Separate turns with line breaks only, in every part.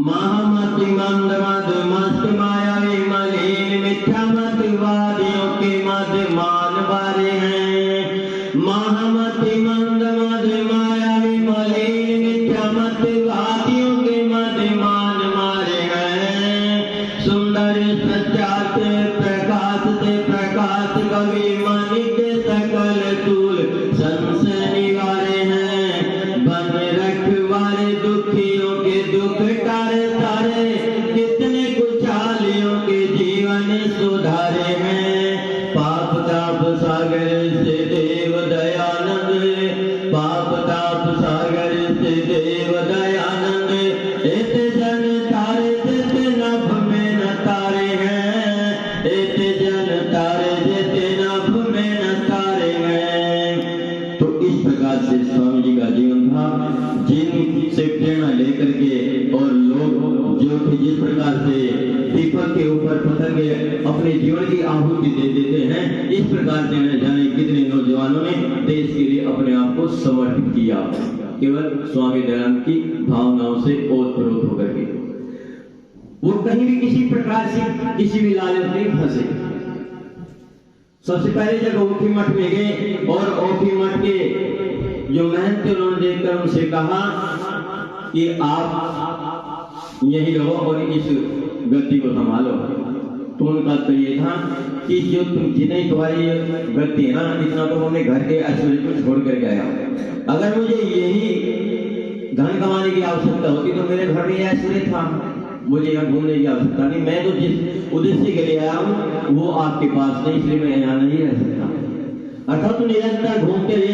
महामति मंद मद मस्त मायावी मलिन मिथ्या मतवादियों के मध्य मान बारे हैं। महामति मंद मद मायावी मलिन मिथ्या मतवादियों के मध्य मान मारे हैं। सुंदर सत्याते प्रकाश कवि मानिक सकल तूल संशय निवारे हैं। बन रखवारे दुखियों के दुख टारे तारे कितने कुचालियों के जीवन सुधारे हैं। पाप ताप सागर से देव दयानंद, पाप ताप सागर से देव दयानंद, इत जन तारे जिते नभ में न तारे हैं। इत जन तारे जिते नभ में न तारे हैं। तो इस प्रकार से स्वामी जी का जीवन था, जिनसे प्रेरणा लेकर के और लोग जो कि जिस प्रकार से दीपक के ऊपर पतंगे अपने जीवन की आहुति दे देते हैं, इस प्रकार से न जाने कितने नौजवानों ने देश के लिए अपने आप को समर्पित किया, केवल स्वामी दयानंद की भावनाओं से ओतप्रोत होकर के। वो कहीं भी किसी प्रकार से किसी भी लालच में फंसे। सबसे पहले जब ओखी मठ में गए और ओखी मठ के जो महंत थे उन्होंने देखकर उनसे कहा कि आप यही रहो और इस गद्दी को संभालो। तो उनका तो ये था कि जो तुम जितनी तुम्हारी गद्दी है ना, इतना तो हमने घर के ऐश्वर्य को छोड़ कर गया। अगर मुझे यही धन कमाने की आवश्यकता होती तो मेरे घर में ऐश्वर्य था, मुझे यहाँ घूमने की आवश्यकता नहीं। मैं तो जिस उद्देश्य के लिए आया हूँ वो आपके पास नहीं, इसलिए मैं यहाँ नहीं रह सकता। अर्थात तो निरंतर घूमते रहे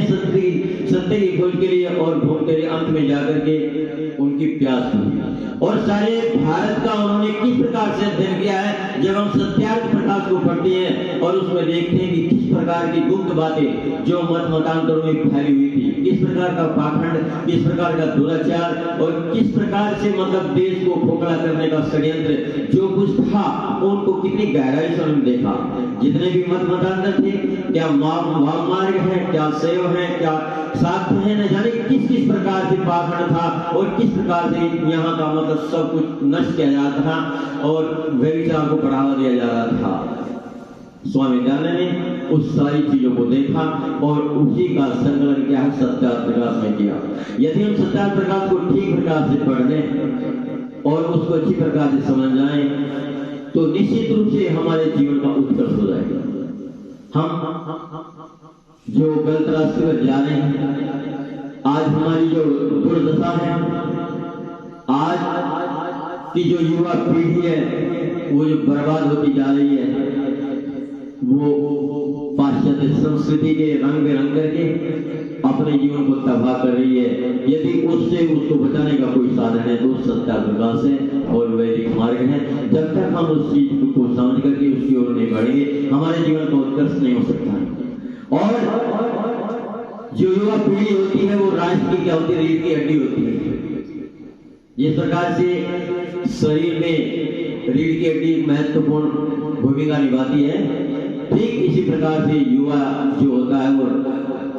सत्य की खोज के लिए और घूमते रहे, अंत में जाकर के उनकी प्यास हुई। और सारे भारत का उन्होंने किस प्रकार से अध्ययन किया है। जब हम सत्यार्थ प्रकाश को पढ़ते हैं और उसमें देखते हैं कि किस प्रकार की गुप्त बातें जो मत मतांतरों में फैली हुई थी, किस प्रकार का पाखंड, किस प्रकार का दुराचार और किस प्रकार से मतलब देश को खोखला करने का षड्यंत्र जो कुछ था, उनको कितनी गहराई से उन्होंने देखा। जितने भी मत मतांतर थे, क्या मार्ग है, क्या सेव है, क्या साक्ष्य है, न जाने किस किस प्रकार से पाखंड था और किस प्रकार से यहाँ का मतलब सब कुछ नष्ट किया जाता था और व्यभिचार को बढ़ावा दिया जा रहा था। स्वामी दयानंद ने उस सारी चीजों को देखा और उसी का संकलन क्या है सत्यार्थ प्रकाश में किया। यदि हम सत्यार्थ प्रकाश को ठीक प्रकार से पढ़ लें और उसको अच्छी प्रकार से समझ जाएं तो निश्चित रूप से हमारे जीवन का उत्कर्ष हो जाएगा। हम जो गलत रास्ते पर जा रहे हैं, आज हमारी जो दुर्दशा है, आज की जो युवा पीढ़ी है वो जो बर्बाद होती जा रही है, वो पाश्चात्य संस्कृति के रंग में रंग करके अपने जीवन को तबाह कर रही है। यदि उससे उसको बचाने का कोई साधन है तो सत्यार्थ प्रकाश है और वैदिक मार्ग है। जब तक हम उस चीज को समझ करके उसकी ओर नहीं बढ़ेंगे, हमारे जीवन का उत्कर्ष नहीं हो सकता है। और जो युवा पीढ़ी होती है वो राष्ट्र की क्या होती है, रीढ़ की हड्डी होती है। जिस प्रकार से शरीर में रीढ़ की हड्डी महत्वपूर्ण भूमिका निभाती है, ठीक इसी प्रकार से युवा जो होता है वो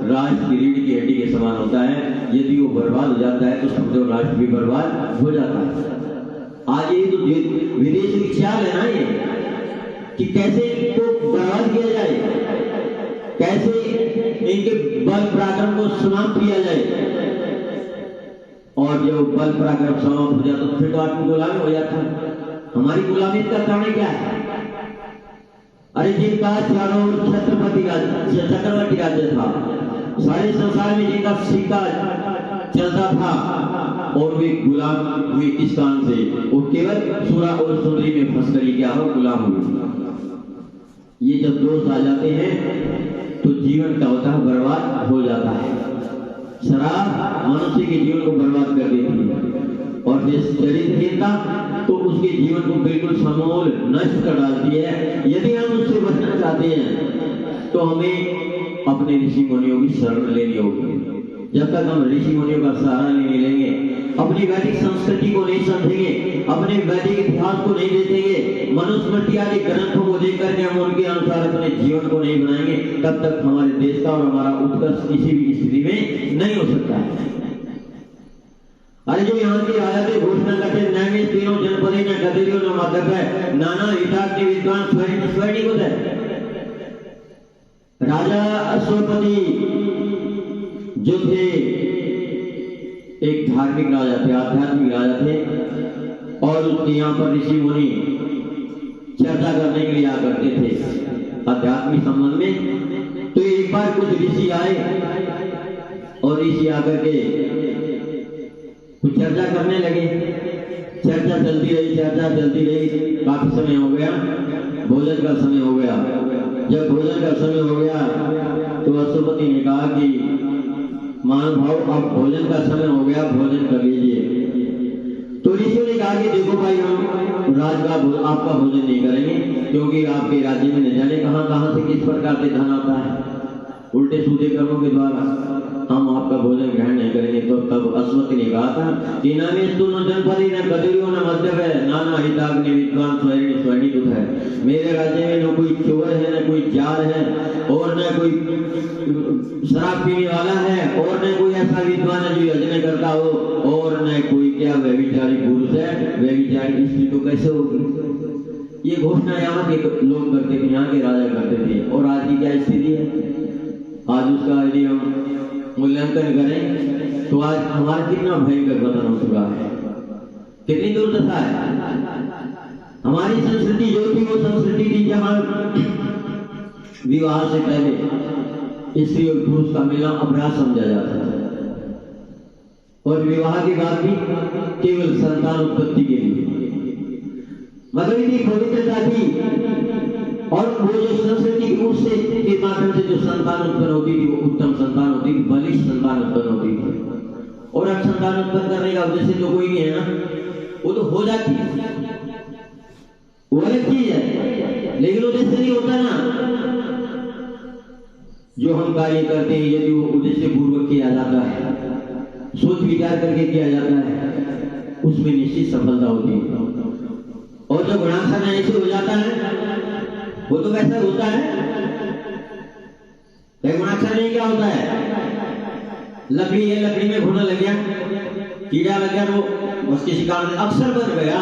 राष्ट्र की रीढ़ की हड्डी के समान होता है। यदि वो बर्बाद हो जाता है तो समझो राष्ट्र भी बर्बाद हो जाता है। आज ये तो विदेश की ख्याल है ना ये कि कैसे इनको बर्बाद किया जाए, कैसे इनके बल पराक्रम को समाप्त किया जाए। और जब बल पराक्रम समाप्त हो जाता तो फिर तो आदमी गुलामी हो जाता है। हमारी गुलामी का कारण क्या है? अरे जिनका चारों ओर चक्रवर्ती राज्य था, सारे संसार में जिनका सिक्का चलता था और वे गुलाम हुए किस कारण से? वो केवल सूरा और सुंदरी में फंस कर क्या हो गुलाम हुए। ये जब दोष आ जाते हैं तो जीवन क्या होता है, बर्बाद हो जाता है। शराब मनुष्य के जीवन को बर्बाद कर देती है और जिस चरित्रहीनता तो उसके जीवन को बिल्कुल समूल नष्ट कर डालती है। यदि हम उससे बचना चाहते हैं तो हमें अपने ऋषि मुनियों की शरण लेनी होगी। जब तक हम ऋषि मुनियों का सहारा नहीं लेंगे, अपनी वैदिक संस्कृति को नहीं समझेंगे, अपने वैदिक इतिहास को नहीं देखेंगे, मनुस्मृति आदि ग्रंथों को देख करके हम उनके अनुसार अपने जीवन को नहीं बनाएंगे, तब तक हमारे देश का और हमारा उत्कर्ष किसी भी स्थिति में नहीं हो सकता है। अरे जो यहाँ की आयातें घोषणा करते हैं, माधव है नाना हिताग्नि विद्वान स्वर्ण कुछ है। राजा अश्वपति जो थे एक धार्मिक राजा थे, आध्यात्मिक राजा थे, और उसके यहाँ पर ऋषि मुनि चर्चा करने के लिए आ करते थे आध्यात्मिक संबंध में। तो एक बार कुछ ऋषि आए और ऋषि आकर के कुछ चर्चा करने लगे। चर्चा चलती रही, काफी समय हो गया, भोजन का समय हो गया। जब भोजन का समय हो गया तो अश्वपति ने कहा कि महानुभाव अब भोजन का समय हो गया, भोजन कर लीजिए। तो ऋषियों ने कहा कि देखो भाई, हम राज का आपका भोजन नहीं करेंगे, क्योंकि आपके राज्य में न जाने कहां से किस प्रकार से धन आता है, उल्टे सूधे कर्मों के द्वारा हम आपका भोजन ग्रहण नहीं करेंगे। तो तब अश्वपति ने कहा था कि न मध्यव है नाना हिताग्नि विद्वान स्वर्णिकुत है। मेरे राज्य में न कोई चोर है, न कोई जार है, और न कोई शराब पीने वाला है, और न कोई ऐसा विद्वान है जो यज्ञ करता हो, और न कोई क्या व्यभिचारी पुरुष है, व्यभिचारी स्त्री तो कैसे होगी। ये घोषणा यहाँ के लोग करते थे, यहाँ के राजा करते थे। और आज की क्या स्थिति है? आज उसका यदि हम मूल्यांकन करें तो आज हमारा कितना भयंकर पतन हो चुका है, कितनी दुर्दशा है। हमारी संस्कृति जो थी वो संस्कृति थी जहां विवाह से पहले स्त्री और पुरुष का मिलना अपराध समझा जाता था, और विवाह के बाद भी केवल संतान उत्पत्ति के लिए, मतलब इतनी पवित्रता थी। और वो जो संस्कृति उससे के माध्यम से जो संतान उत्पन्न होती थी वो उत्तम संतान होती थी, बलिष्ठ संतान उत्पन्न होती थी। और अब संतान उत्पन्न करने का उद्देश्य तो कोई नहीं है ना, वो तो हो जाती है, वो अलग चीज है, लेकिन उद्देश्य नहीं होता ना। जो हम कार्य करते हैं यदि वो उद्देश्य पूर्वक किया जाता है, सोच विचार करके किया जाता है, उसमें निश्चित सफलता होती है। और जो गुणाक्षर ऐसे हो जाता है वो तो कैसा होता है, गुणाक्षर नहीं क्या होता है, लकड़ी है, लकड़ी में घुना लग गया, कीड़ा लग गया, तो बस किसी कारण से अक्षर बन गया,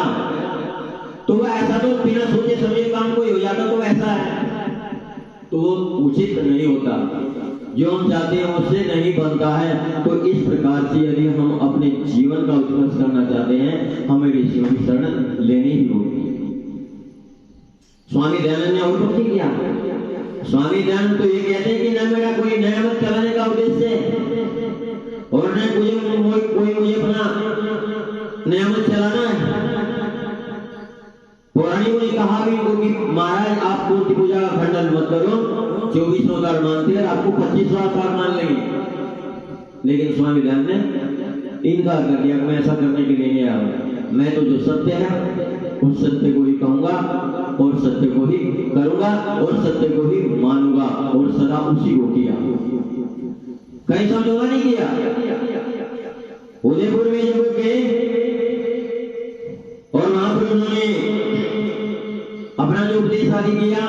तो वह ऐसा तो बिना सोचे समझे काम कोई हो जाता तो ऐसा है, तो वो उचित नहीं होता। जो हम चाहते हैं उससे नहीं बनता है। तो इस प्रकार से यदि हम अपने जीवन का उत्कर्ष करना चाहते हैं, हमें ऋषियों की शरण लेनी ही होगी। स्वामी दयानंद ने और कुछ नहीं किया। स्वामी दयानंद तो ये कहते हैं कि न मेरा कोई नया मत चलाने का उद्देश्य है, और न कोई मुझे अपना नया मत चलाना है। पुराणियों ने कहा भी उनको कि महाराज आप मूर्ति पूजा का खंडन मत करो, 24 अवतार मानते हैं, आपको 25 अवतार मान लेंगे। लेकिन स्वामी दयानंद ने इनकार कर दिया, मैं ऐसा करने के लिए नहीं आया। मैं तो जो सत्य है उस सत्य को ही कहूंगा, और सत्य को ही करूंगा, और सत्य को ही मानूंगा, और सदा उसी को किया, कहीं समझौता नहीं किया। उदयपुर में जब गए और वहां पर उन्होंने अपना जो उपदेश आदि किया,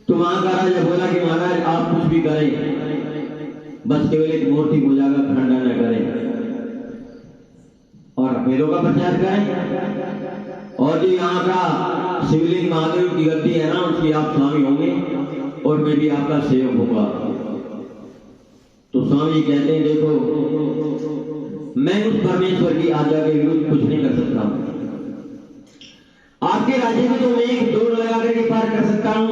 तो वहां का राजा बोला कि महाराज आप कुछ भी करें, बस केवल एक मूर्ति पूजा का खंडन न करें और वेदों का प्रचार करें। और जो यहाँ का शिवलिंग महादेव की गद्दी है ना, उसकी आप स्वामी होंगे और मैं भी आपका सेवक होगा। तो स्वामी जी कहते हैं देखो, मैं उस परमेश्वर की आज्ञा के विरुद्ध कुछ नहीं कर सकता हूं। आपके राज्य में तो मैं एक दौड़ लगा करके पार कर सकता हूं,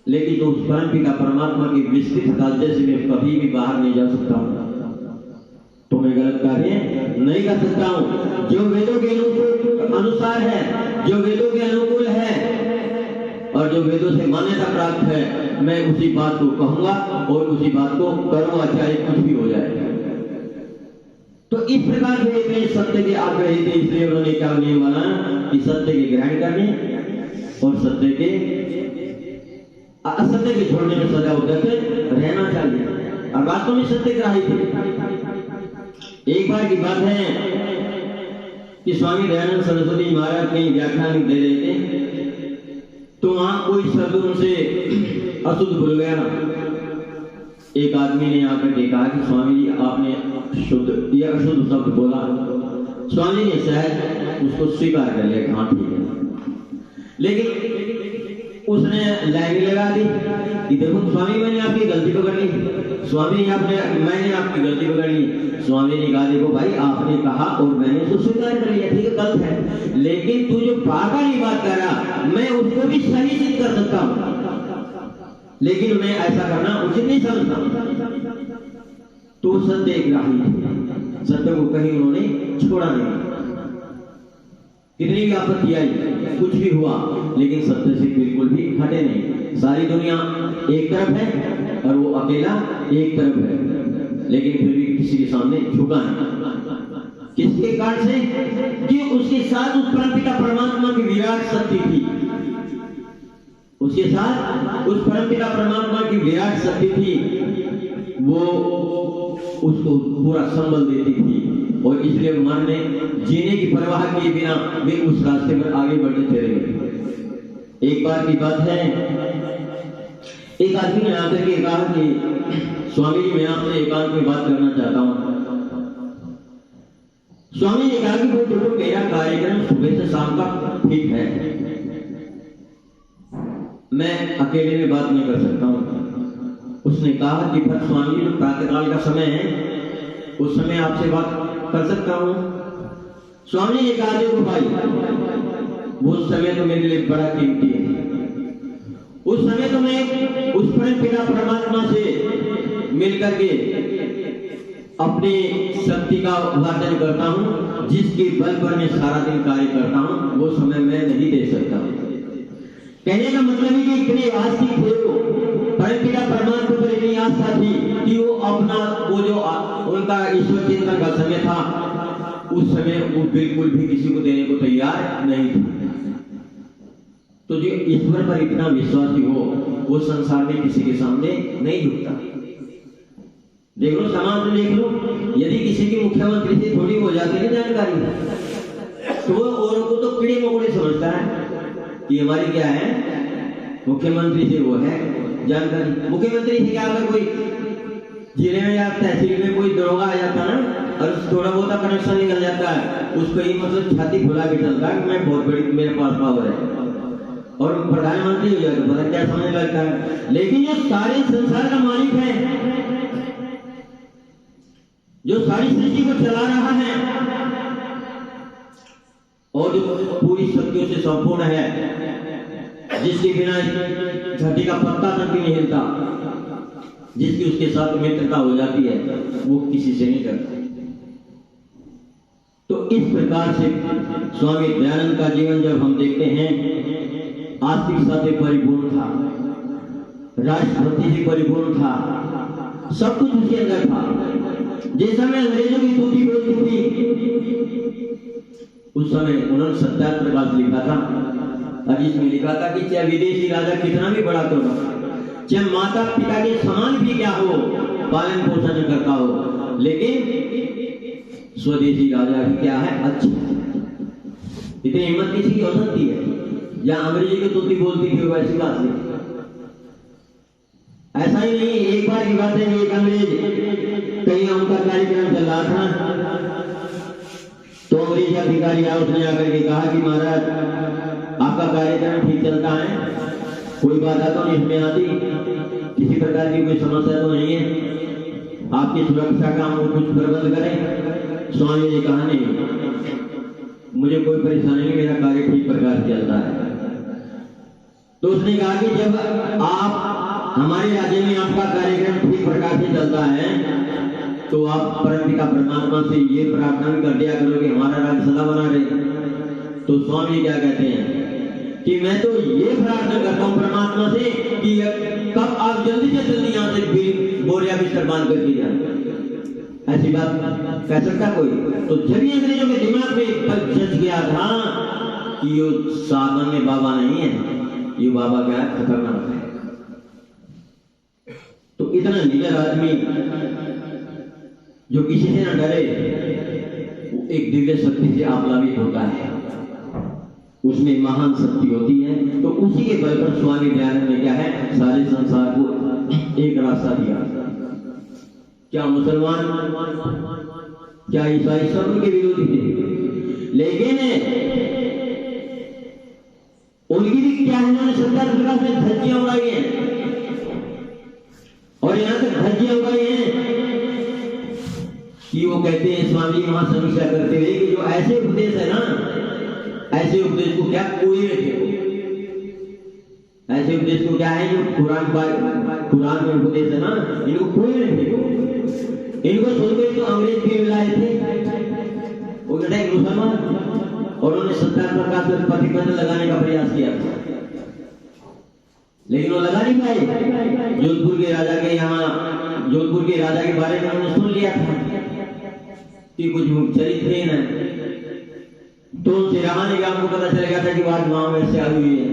लेकिन तो उस परम पिता परमात्मा की विस्तृत राज्य से मैं कभी भी बाहर नहीं जा सकता हूं। तो मैं गलत कार्य नहीं कर सकता हूं। जो वेदों के अनुसार है, जो वेदों के अनुकूल है, और जो वेदों से मान्यता प्राप्त है, मैं उसी बात को कहूंगा और उसी बात को करूंगा, चाहे कुछ भी हो जाए। तो इस प्रकार से सत्य के आग्रही थे, इसलिए उन्होंने क्या नियम बनाया कि सत्य के ग्रहण करने और सत्य के असत्य के छोड़ने में सजा उद्देश्य रहना चाहिए। और वास्तव में सत्य ग्राही थे। एक बार की बात है कि स्वामी दयानंद सरस्वती महाराज कहीं व्याख्यान दे रहे थे, तो वहां कोई शब्द उनसे अशुद्ध भूल गया। एक आदमी ने आकर के कहा कि स्वामी जी आपने शुद्ध या अशुद्ध शब्द बोला। स्वामी जी ने शायद उसको स्वीकार कर लिया, हाँ ठीक है। लेकिन उसने लाइन लगा दी कि देखो स्वामी मैंने आपकी गलती पकड़ ली, मैंने आपकी गलती पकड़ ली। स्वामी ने कहा देखो भाई आपने कहा और मैंने उसको स्वीकार कर लिया, ठीक है गलत है, लेकिन तू जो बार बार ये बात कर रहा मैं उसको भी सही सिद्ध कर सकता हूँ, लेकिन मैं ऐसा करना उचित नहीं समझता। तो सत्य एक राही थे, सत्य को कहीं उन्होंने छोड़ा नहीं। कितनी भी आपत्ति आई, कुछ भी हुआ, लेकिन सत्य से बिल्कुल भी हटे नहीं। सारी दुनिया एक तरफ है और वो अकेला एक तरफ है, लेकिन फिर भी किसी के सामने झुका नहीं। किसके कारण से? कि उसके साथ उस परमपिता परमात्मा की विराट शक्ति थी, उसके साथ उस परमपिता परमात्मा की विराट शक्ति थी, वो उसको पूरा संबल देती थी, और इसलिए मरने जीने की परवाह किए बिना वे उस रास्ते पर आगे बढ़ते चले गए। एक बार की बात है, एक आदमी ने आकर के कहा कि स्वामी जी मैं आपसे एकांत में बात करना चाहता हूँ। स्वामी ने कहा कि वो देखो मेरा कार्यक्रम सुबह से शाम का ठीक है, मैं अकेले में बात नहीं कर सकता हूँ। उसने कहा कि पर स्वामी जो प्रातःकाल का समय है उस समय आपसे बात कर सकता हूँ। स्वामी ने कहा देखो भाई वो समय तो मेरे लिए बड़ा कीमती है, उस समय तो मैं उस परमपिता परमात्मा से मिलकर के अपनी शक्ति का उद्घाटन करता हूँ, जिसके बल पर मैं सारा दिन कार्य करता हूँ, वो समय मैं नहीं दे सकता। कहने का मतलब है कि इतने आस्तिक थे वो, परमपिता परमात्मा पर इतनी आस्था थी कि वो अपना वो जो उनका ईश्वर चिंतन का समय था उस समय वो बिल्कुल भी किसी को देने को तैयार नहीं थे। तो जो ईश्वर पर इतना विश्वासी हो वो संसार में किसी के सामने नहीं झुकता। देख लो समाज में, देख लो यदि किसी की मुख्यमंत्री से थोड़ी हो जाती है जानकारी तो वो औरों को तो कीड़े मकोड़े समझता है कि हमारी क्या है, मुख्यमंत्री से वो है जानकारी। मुख्यमंत्री से क्या, अगर कोई जिले में या तहसील में कोई दरोगा आ जाता है ना और थोड़ा बहुत कनेक्शन निकल जाता है, उसको ही मतलब छाती खुला के चलता है कि मैं बहुत बड़ी, मेरे पास पावर है, और प्रधानमंत्री हो जाएगा पता क्या समझने लगता है। लेकिन जो सारे संसार का मालिक है, जो सारी सृष्टि को चला रहा है और जो पूरी शक्तियों से संपूर्ण है, जिसके बिना घटी का पत्ता तक भी नहीं हिलता, जिसकी उसके साथ मित्रता हो जाती है, वो किसी से नहीं डरता। तो इस प्रकार से स्वामी दयानंद का जीवन जब हम देखते हैं, आस्तिकता से परिपूर्ण था, राष्ट्रभक्ति से परिपूर्ण था, सब कुछ उसके अंदर था। जैसा मैं अंग्रेजों की तूती बोलती थी उस समय उन्होंने सत्याग्रह प्रकाश लिखा था, और जिसमें लिखा था कि चाहे विदेशी राजा कितना भी बड़ा क्यों ना, चाहे माता पिता के समान भी क्या हो, पालन पोषण करता हो, लेकिन स्वदेशी राजा क्या है, अच्छा। इतनी हिम्मत किसी की हो सकती है? जहां अंग्रेजी की तूती बोलती थी वैसी बात नहीं। ऐसा ही नहीं, एक बार की बात है, एक अंग्रेज कहीं उनका कार्यक्रम चल रहा था, तो अंग्रेज अधिकारी आया, उसने आकर के कहा कि महाराज आपका कार्यक्रम ठीक चलता है, कोई बाधा तो नहीं इसमें आती, किसी प्रकार की कोई समस्या तो नहीं है, आपकी सुरक्षा का हम कुछ प्रबंध करें? स्वामी ने कहा नहीं, मुझे कोई परेशानी नहीं, मेरा कार्य ठीक प्रकार से चलता है। तो उसने कहा कि जब आप हमारे राज्य में आपका कार्यक्रम ठीक प्रकार से चलता है तो आप परमपिता परमात्मा से ये प्रार्थना भी कर दिया करो कि हमारा राज्य सदा बना रहे। तो स्वामी क्या कहते हैं कि मैं तो ये प्रार्थना करता हूँ परमात्मा से कि कब आप जल्दी से जल्दी यहाँ से बोरिया बिस्तर बांध करके जाए। ऐसी बात कह सकता कोई? तो जब ही अंग्रेजों के दिमाग में जच गया था कि ये सामान्य बाबा नहीं है, ये बाबा क्या है, खतरनाक है। तो इतना निडर आदमी जो किसी से न डरे, वो एक दिव्य शक्ति से आप्लावित होता है, उसमें महान शक्ति होती है। तो उसी के बल पर स्वामी दयानंद ने क्या है, सारे संसार को एक रास्ता दिया। क्या मुसलमान, क्या ईसाई सब उनके विरोधी थे, लेकिन प्रचार प्रकाश में धज्जियां उड़ाई हैं और यहाँ तक धज्जियां उड़ाई हैं कि वो कहते हैं स्वामी वहां समीक्षा करते हुए कि जो ऐसे उपदेश है ना, ऐसे उपदेश को क्या कोई रखे, ऐसे उपदेश को क्या है जो कुरान में उपदेश है ना, इनको कोई नहीं, इनको सुनकर तो अंग्रेज भी मिलाए थे, वो कहते हैं मुसलमान, और उन्होंने सत्ता प्रकाश पर प्रतिबंध लगाने का प्रयास किया था, लेकिन वो लगा नहीं पाए। जोधपुर के राजा के बारे में उन्होंने सुन लिया था कि कुछ चरित्रहीन है, तो उनसे रहा नहीं, हमको पता चल गया था कि बात वहां वैसे आई हुई है।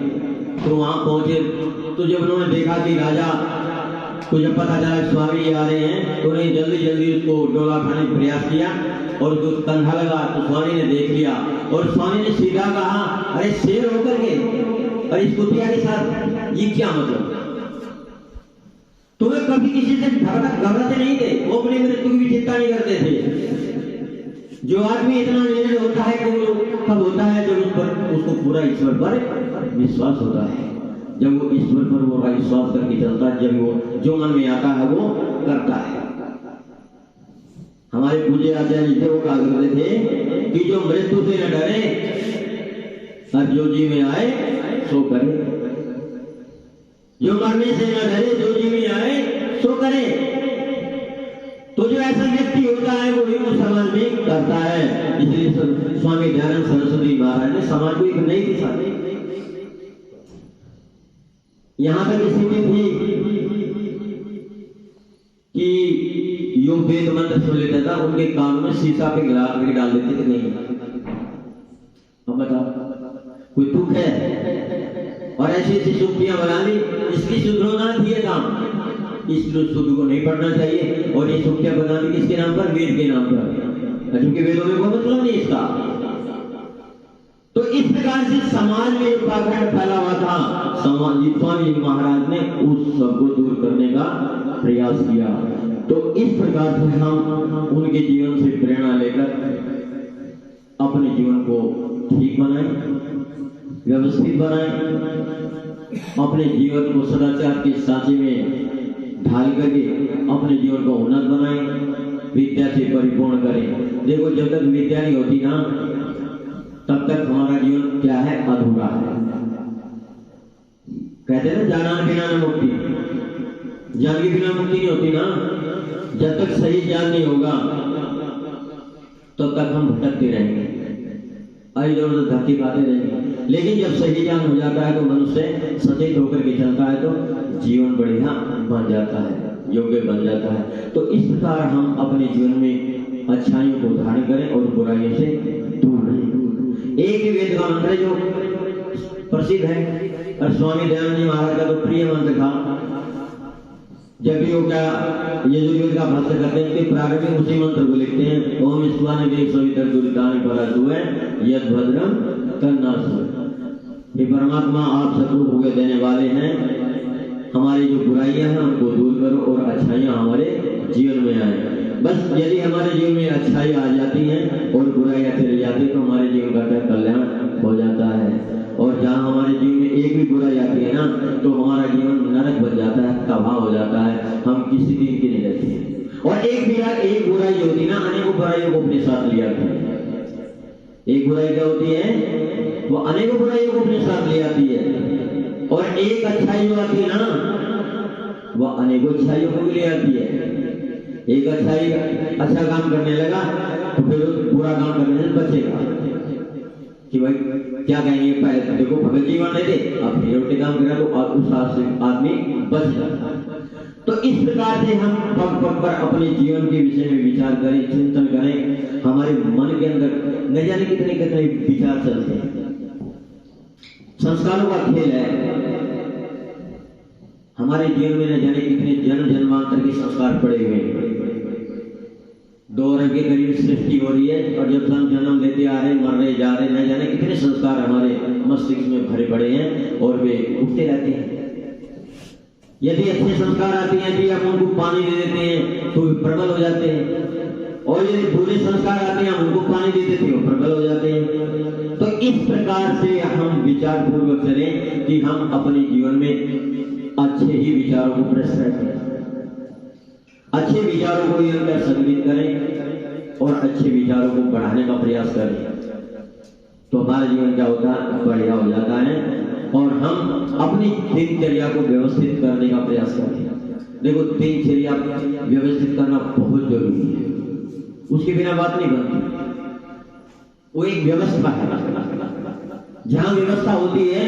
तो वहां पहुंचे तो जब उन्होंने देखा कि राजा को जब पता चला स्वामी आ रहे हैं, तो उन्हें जल्दी उसको डोला खाने का प्रयास किया और जो कंधा लगा तो स्वामी ने देख लिया और स्वामी ने सीधा कहा, अरे शेर होकर के और इस कुतिया के साथ ये क्या मतलब, तुम्हें कभी किसी से घबराते नहीं थे, वो अपने मृत्यु की भी चिंता नहीं करते थे। जो आदमी इतना निर्णय होता है कि वो कब होता है जब उस पर उसको पूरा ईश्वर पर विश्वास होता है, जब वो ईश्वर पर वो विश्वास करके चलता है, जब वो जो मन में आता है वो करता है। हमारे पूज्य आचार्य थे वो कहा करते थे कि जो मृत्यु से न डरे और जो जी में आए सो करे, जो मरने से न डरे जो जी में आए सो करे। तो जो ऐसा व्यक्ति होता है वो ही समाज में करता है। इसलिए स्वामी दयानंद सरस्वती महाराज ने समाज को एक नई दिशा दी। यहां तक स्थिति थी कि जो वेद मंत्र सुन लेता था उनके कान में शीशा पे गिलास डाल देते थे, नहीं अब बताओ कोई दुख है और ऐसी ऐसी सुक्तियां बना ली, इसकी सुधरना थी काम, इस शुद्ध को नहीं पढ़ना चाहिए और ये सुक्तियां बना दी किसके नाम पर, वेद के नाम पर, क्योंकि वेदों में कोई मतलब नहीं इसका। तो इस प्रकार से समाज में जो पाखंड फैला हुआ था, स्वामी जी महाराज ने उस सबको दूर करने का प्रयास किया। तो इस प्रकार से हम उनके जीवन से प्रेरणा लेकर अपने जीवन को ठीक बनाएं, व्यवस्थित बनाएं, अपने जीवन को सदाचार के सांचे में ढाल करके अपने जीवन को उन्नत बनाएं, विद्या से परिपूर्ण करें। देखो जब तक विद्या नहीं होती ना तब तक हमारा जीवन क्या है, अधूरा है। कहते हैं ना जान बिना न मुक्ति, ज्ञान के बिना मुक्ति नहीं होती ना। जब तक सही ज्ञान नहीं होगा तब तक हम भटकते रहेंगे, इधर उधर धक्के खाते रहेंगे। लेकिन जब सही ज्ञान हो जाता है तो मनुष्य सचेत होकर के चलता है तो जीवन बढ़िया बन जाता है, योग्य बन जाता है। तो इस प्रकार हम अपने जीवन में अच्छाइयों को धारण करें और बुराइयों से दूर रहें। एक ही वेद का मंत्र जो प्रसिद्ध है और स्वामी दयानंद जी महाराज का तो प्रिय मंत्र था, जब भी वो क्या यजुर्वेद का भाष्य करते हैं उसके प्रारंभ में उसी मंत्र को लिखते हैं, ओम ईश्वान देव सवितर दुरितानि परासुए यद भद्रम तन्नासु। ये परमात्मा आप सबको भोगे देने वाले हैं, हमारी जो बुराइयां हैं उनको दूर करो और अच्छाइयां हमारे जीवन में आए। बस यदि हमारे जीवन में अच्छाई आ जाती हैं और बुराइयां चली जाती तो हमारे जीवन का क्या कल्याण हो जाता है। और जहाँ हमारे जीवन में एक भी बुराई आती है ना तो हमारा जीवन नरक बन जाता है, तबाह हो जाता है, हम किसी दिन के नहीं रहते हैं। और एक बुराई होती है ना, अनेकों बुराइयों को अपने साथ ले आती है। एक बुराई क्या होती है, वो अनेकों बुराइयों को अपने साथ ले आती है। और एक अच्छाई जो आती है ना वह अनेकों अच्छाइयों को भी ले आती है। एक अच्छाई अच्छा काम करने लगा तो फिर बुरा काम करने से बचेगा कि भाई क्या कहेंगे, पहले तो देखो भगत जी मान थे, अब फिर उल्टे काम करा तो उस आदमी बच जाता है। तो इस प्रकार से हम पग पग पर अपने जीवन के विषय में विचार करें, चिंतन करें। हमारे मन के अंदर न जाने कितने कितने विचार चलते हैं, संस्कारों का खेल है। हमारे जीवन में न जाने कितने जन्म जन्मांतर के संस्कार पड़े हुए हैं। 2 वर्ष के करीब सृष्टि हो रही है और जब हम जन्म लेते आ रहे, मर रहे, जा रहे, न जाने कितने संस्कार हमारे मस्तिष्क में भरे पड़े हैं और वे उठते रहते हैं। यदि अच्छे संस्कार आते हैं यदि हम उनको पानी दे देते हैं तो वे प्रबल हो जाते हैं, और यदि बुरे संस्कार आते हैं हम उनको पानी दे देते हैं प्रबल हो जाते हैं। तो इस प्रकार से हम विचार विचार पूर्वक चलें कि हम अपने जीवन में अच्छे ही विचारों को प्रश्रय करें, अच्छे विचारों को निरंतर संग्रहित करें और अच्छे विचारों को बढ़ाने का प्रयास करें, तो हमारा जीवन क्या होता है, बढ़िया हो जाता है और हम अपनी दिनचर्या को व्यवस्थित करने का प्रयास करते हैं। देखो, दिनचर्या व्यवस्थित करना बहुत जरूरी है, उसके बिना बात नहीं बनती। वो एक व्यवस्था है, जहां व्यवस्था होती है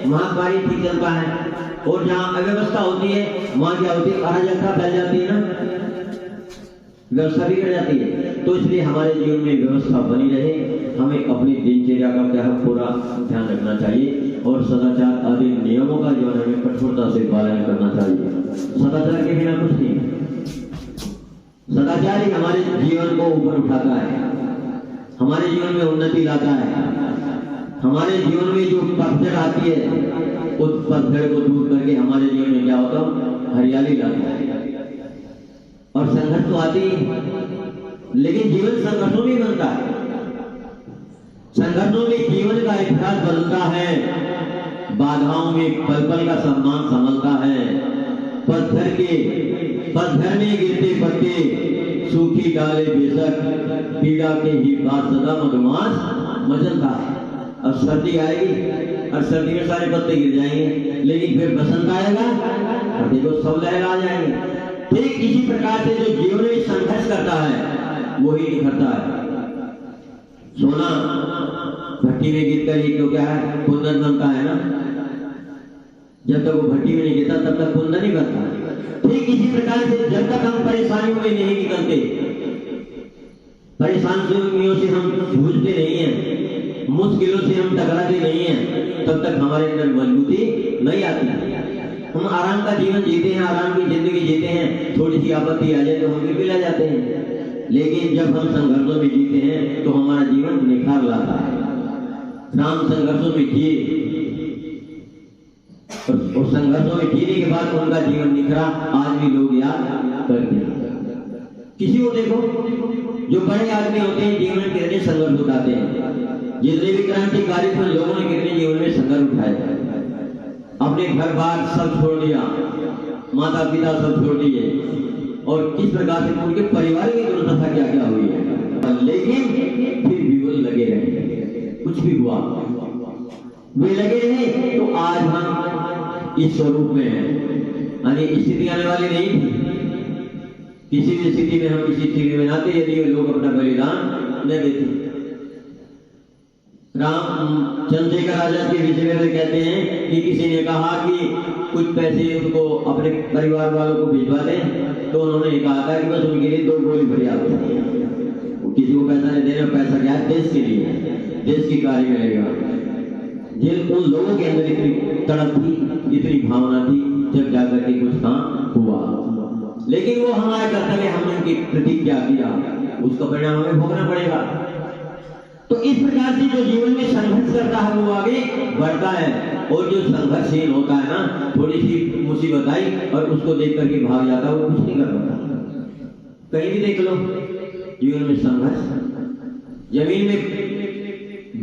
वहां कार्य ठीक चलता है और जहां अव्यवस्था होती है वहां क्या होती है, अराजकता फैल जाती है ना, व्यवस्था बिगड़ जाती है। तो इसलिए हमारे जीवन में व्यवस्था बनी रहे, हमें अपनी दिनचर्या का क्या है पूरा ध्यान रखना चाहिए और सदाचार आदि नियमों का जो है हमें कठोरता से पालन करना चाहिए। सदाचार के बिना कुछ नहीं, सदाचार ही हमारे जीवन को ऊपर उठाता है, हमारे जीवन में उन्नति लाता है, हमारे जीवन में जो पतझड़ आती है उस पतझड़ को दूर करके हमारे जीवन में क्या होता है, हरियाली लाता है। और संघर्ष तो आती है, लेकिन जीवन संघर्षों में बनता है, संघर्षों में जीवन का इतिहास बनता है, बाधाओं में पल पल का सम्मान संभलता है, पत्थर में गिरते पत्ते सूखी डाले बेशक, पीड़ा के ही बाद सदा मधुमास मचलता है। अब सर्दी आएगी और सर्दी में सारे पत्ते गिर जाएंगे, लेकिन फिर बसंत आएगा और देखो सब लहरा जाएंगे। ठीक इसी प्रकार से जो जीवन में संघर्ष करता है वही निखरता है। सोना भट्टी में गिरकर ही तो क्या है, कुंदन बनता है ना, जब तक वो भट्टी में नहीं गिरता तब तक कुंदन नहीं बनता। ठीक इसी प्रकार से जब तक हम परेशानियों में नहीं निकलते, परेशानियों से हम जूझते नहीं हैं, मुश्किलों से हम टकराते नहीं हैं, तब तक हमारे अंदर मजबूती नहीं आती। हम आराम का जीवन जीते हैं, आराम की जिंदगी जीते हैं, थोड़ी सी आपत्ति आ जाए तो हम भी पिला जाते हैं, लेकिन जब हम संघर्षों में जीते हैं तो हमारा जीवन निखार लाता है। राम संघर्षों में जिए और संघर्षों में जीने के बाद उनका जीवन निखरा, आज भी लोग याद करते हैं। किसी को देखो, जो बड़े आदमी होते हैं जीवन में कितने संघर्ष उठाते हैं, जितने भी क्रांतिकारी थे लोगों ने कितने जीवन में संघर्ष उठाए, अपने घर बार सब छोड़ दिया, माता पिता सब छोड़ दिए और किस प्रकार से उनके परिवार की दुर्दशा क्या क्या हुई है, लेकिन फिर भी वो लगे रहे, कुछ भी हुआ वे लगे रहे। तो आज हम इस स्वरूप में हैं, यानी स्थिति आने वाली नहीं थी, किसी भी स्थिति में हम इसी स्थिति में आते यदि लोग अपना बलिदान न देते। राम चंद्रशेखर आजाद के विषय में कहते हैं कि किसी ने कहा कि कुछ पैसे उनको अपने परिवार वालों को भिजवा दें, तो उन्होंने कहा था कि बस उनके लिए 2 गोली पर्याप्त है, किसी को पैसा नहीं देना, पैसा क्या है, देश के लिए, देश की कार्य में लगेगा। जिन उन लोगों के अंदर इतनी तड़प थी, इतनी भावना थी, जब जाकर के कुछ काम हुआ, लेकिन वो हमारा कर्तव्य, हमने उनकी प्रतिज्ञा किया, उसका परिणाम हमें भोगना पड़ेगा। तो इस प्रकार से जो जीवन में संघर्ष करता है वो आगे बढ़ता है, और जो संघर्षहीन होता है ना, थोड़ी सी मुसीबत आई और उसको देख करके भाग जाता है, वो कुछ नहीं कर पाता। कहीं भी देख लो जीवन में संघर्ष, जमीन में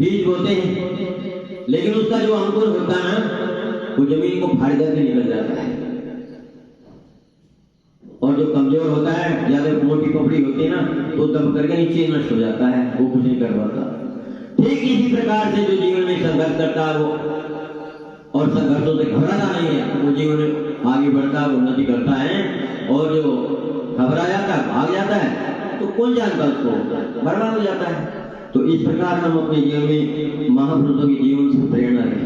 बीज बोते हैं, लेकिन उसका जो अंकुर होता है ना, वो जमीन को फाड़ करके निकल जाता है, और जो कमजोर होता है, ज्यादा मोटी पपड़ी होती है ना, तो दब करके नीचे नष्ट हो जाता है, वो कुछ नहीं कर पाता। ठीक इसी प्रकार से जो जीवन में संघर्ष करता है वो और संघर्षों से घबराता नहीं है, वो जीवन में आगे बढ़ता है, उन्नति करता है। और जो घबरा जाता है, भाग जाता है, तो कौन जानता उसको, बर्बाद हो जाता है। तो इस प्रकार हम अपने जीवन में महापुरुषों के जीवन से प्रेरणा लें,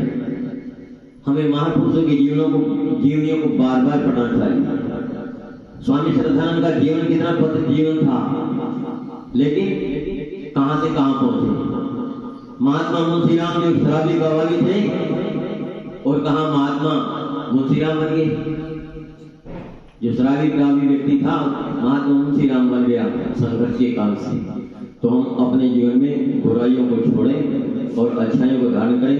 हमें महापुरुषों के जीवनियों को बार बार पढ़ना चाहिए। स्वामी श्रद्धानंद का जीवन कितना पवित्र जीवन था, लेकिन कहां से कहां पहुंचे। महात्मा मुंशीराम जो शराबी कव्वाली थे, और कहां महात्मा मुंशीराम बन गए, जो शराबी कव्वाली व्यक्ति था महात्मा मुंशीराम बन गया संघर्ष के काल से। तो हम अपने जीवन में बुराइयों को छोड़ें और अच्छाइयों को धारण करें।